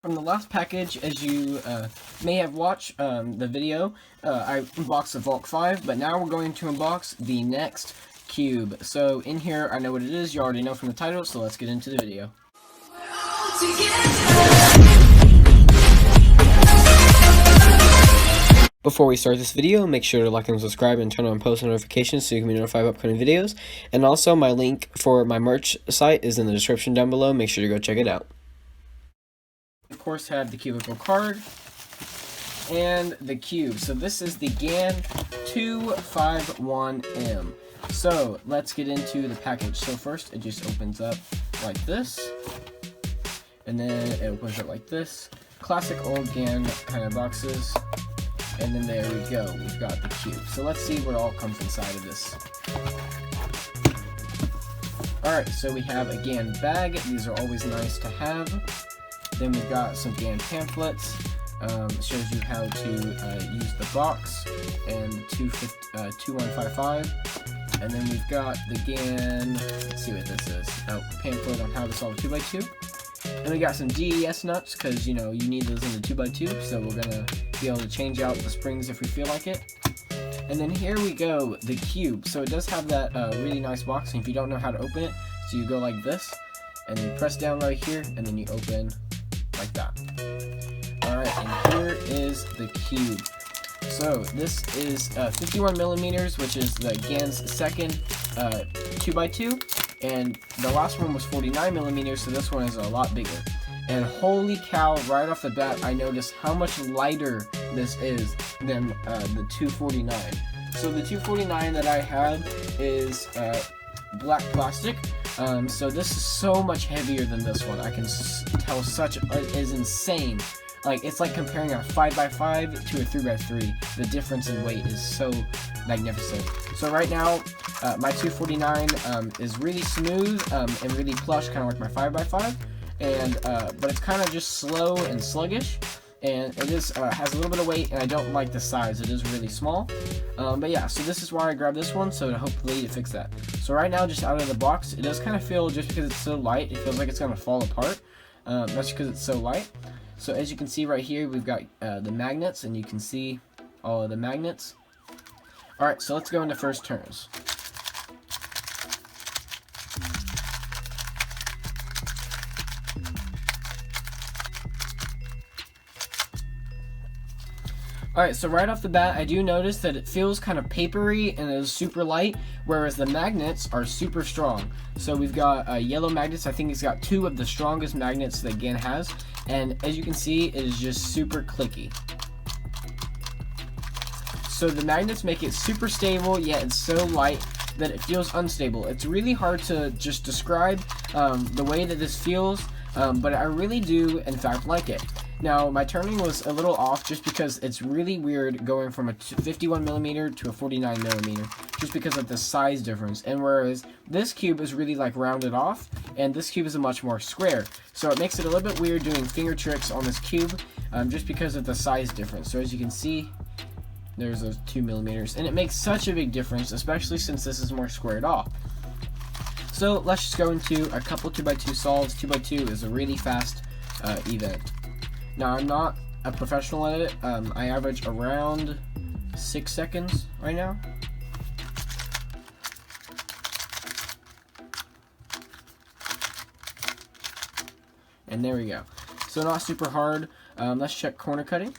From the last package, as you may have watched the video, I unboxed the Vault 5, but now we're going to unbox the next cube. So in here, I know what it is, you already know from the title, so let's get into the video. Before we start this video, make sure to like and subscribe and turn on post notifications so you can be notified of upcoming videos. And also, my link for my merch site is in the description down below. Make sure to go check it out. Of course, have the cubicle card and the cube. So this is the GAN 251M. So let's get into the package. So first, it just opens up like this, and then it opens up like this. Classic old GAN kind of boxes. And then there we go, we've got the cube. So let's see what all comes inside of this. Alright, so we have a GAN bag. These are always nice to have. Then we've got some GAN pamphlets. Shows you how to use the box and 2155. And then we've got the GAN, let's see what this is. Oh, pamphlet on how to solve a 2x2. And we got some GES nuts, because, you know, you need those in the 2x2, so we're going to be able to change out the springs if we feel like it. And then here we go, the cube. So it does have that really nice box, and if you don't know how to open it, so you go like this, and you press down right here, and then you open like that. Alright, and here is the cube. So this is 51 millimeters, which is the GAN's second 2x2. And the last one was 49 millimeters, so this one is a lot bigger. And holy cow, right off the bat, I noticed how much lighter this is than the 249. So the 249 that I have is black plastic. So this is so much heavier than this one. I can tell it is insane. Like, it's like comparing a 5x5 to a 3x3. The difference in weight is so magnificent. So right now, my 249 is really smooth and really plush, kind of like my 5x5. And but it's kind of just slow and sluggish. And it is has a little bit of weight, and I don't like the size. It is really small. But yeah, so this is why I grabbed this one, so to hopefully fix that. So right now, just out of the box, it does kind of feel, just because it's so light, it feels like it's going to fall apart. That's because it's so light. So as you can see right here, we've got the magnets, and you can see all of the magnets. Alright, so let's go into first turns. Alright, so right off the bat, I do notice that it feels kind of papery and it is super light, whereas the magnets are super strong. So we've got yellow magnets. I think it's got 2 of the strongest magnets that GAN has, and as you can see, it is just super clicky. So the magnets make it super stable, yet it's so light that it feels unstable. It's really hard to just describe the way that this feels, but I really do, in fact, like it. Now, my turning was a little off just because it's really weird going from a 51 millimeter to a 49 millimeter, just because of the size difference. And whereas this cube is really like rounded off, and this cube is a much more square. So it makes it a little bit weird doing finger tricks on this cube, just because of the size difference. So as you can see, there's those 2 millimeters, and it makes such a big difference, especially since this is more squared off. So let's just go into a couple 2x2 solves. 2x2 is a really fast event. Now, I'm not a professional at it. I average around 6 seconds right now. And there we go. So not super hard. Let's check corner cutting.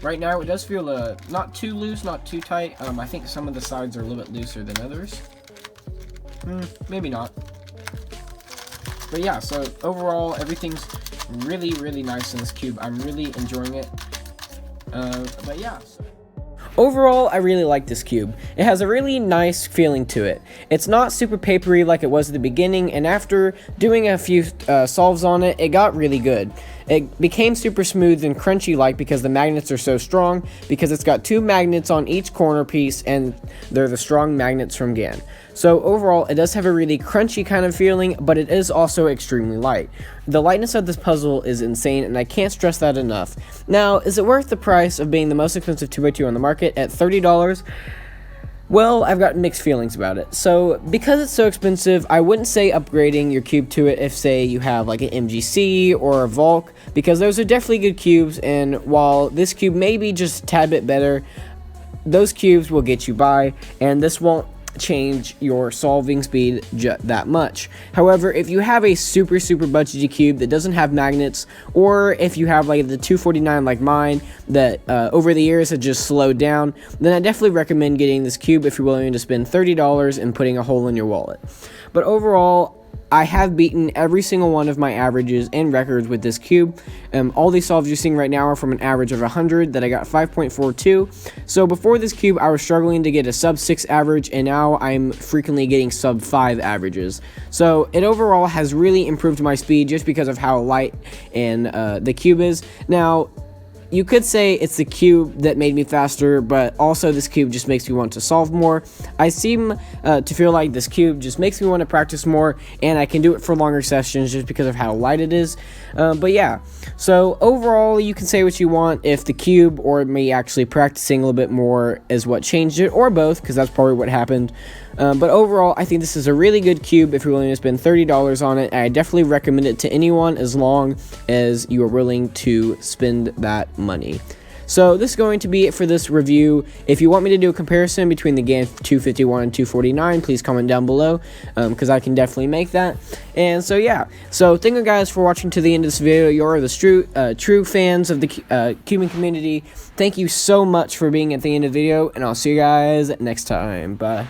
Right now, it does feel not too loose, not too tight. I think some of the sides are a little bit looser than others. Maybe not. But yeah, so overall, everything's really, really nice in this cube. I'm really enjoying it. But yeah. Overall, I really like this cube. It has a really nice feeling to it. It's not super papery like it was at the beginning, and after doing a few solves on it, it got really good. It became super smooth and crunchy-like because the magnets are so strong, because it's got 2 magnets on each corner piece, and they're the strong magnets from GAN. So overall, it does have a really crunchy kind of feeling, but it is also extremely light. The lightness of this puzzle is insane, and I can't stress that enough. Now, is it worth the price of being the most expensive 2x2 on the market at $30? Well, I've got mixed feelings about it. So, because it's so expensive, I wouldn't say upgrading your cube to it if, say, you have like an MGC or a Volk, because those are definitely good cubes, and while this cube may be just a tad bit better, those cubes will get you by, and this won't change your solving speed that much. However, if you have a super budgety cube that doesn't have magnets, or if you have like the 249 like mine that over the years has just slowed down, then I definitely recommend getting this cube if you're willing to spend $30 and putting a hole in your wallet. But overall, I have beaten every single one of my averages and records with this cube. All these solves you're seeing right now are from an average of 100 that I got 5.42. So before this cube, I was struggling to get a sub 6 average, and now I'm frequently getting sub 5 averages. So it overall has really improved my speed just because of how light and the cube is. Now, you could say it's the cube that made me faster, but also this cube just makes me want to solve more. I seem to feel like this cube just makes me want to practice more, and I can do it for longer sessions just because of how light it is. But yeah, so overall, you can say what you want if the cube or me actually practicing a little bit more is what changed it, or both, because that's probably what happened. But overall, I think this is a really good cube if you're willing to spend $30 on it, and I definitely recommend it to anyone as long as you are willing to spend that money. So this is going to be it for this review. If you want me to do a comparison between the GAN 251 and 249, please comment down below, because I can definitely make that. And so yeah, so thank you guys for watching to the end of this video. You're the true fans of the cubing community. Thank you so much for being at the end of the video, and I'll see you guys next time. Bye.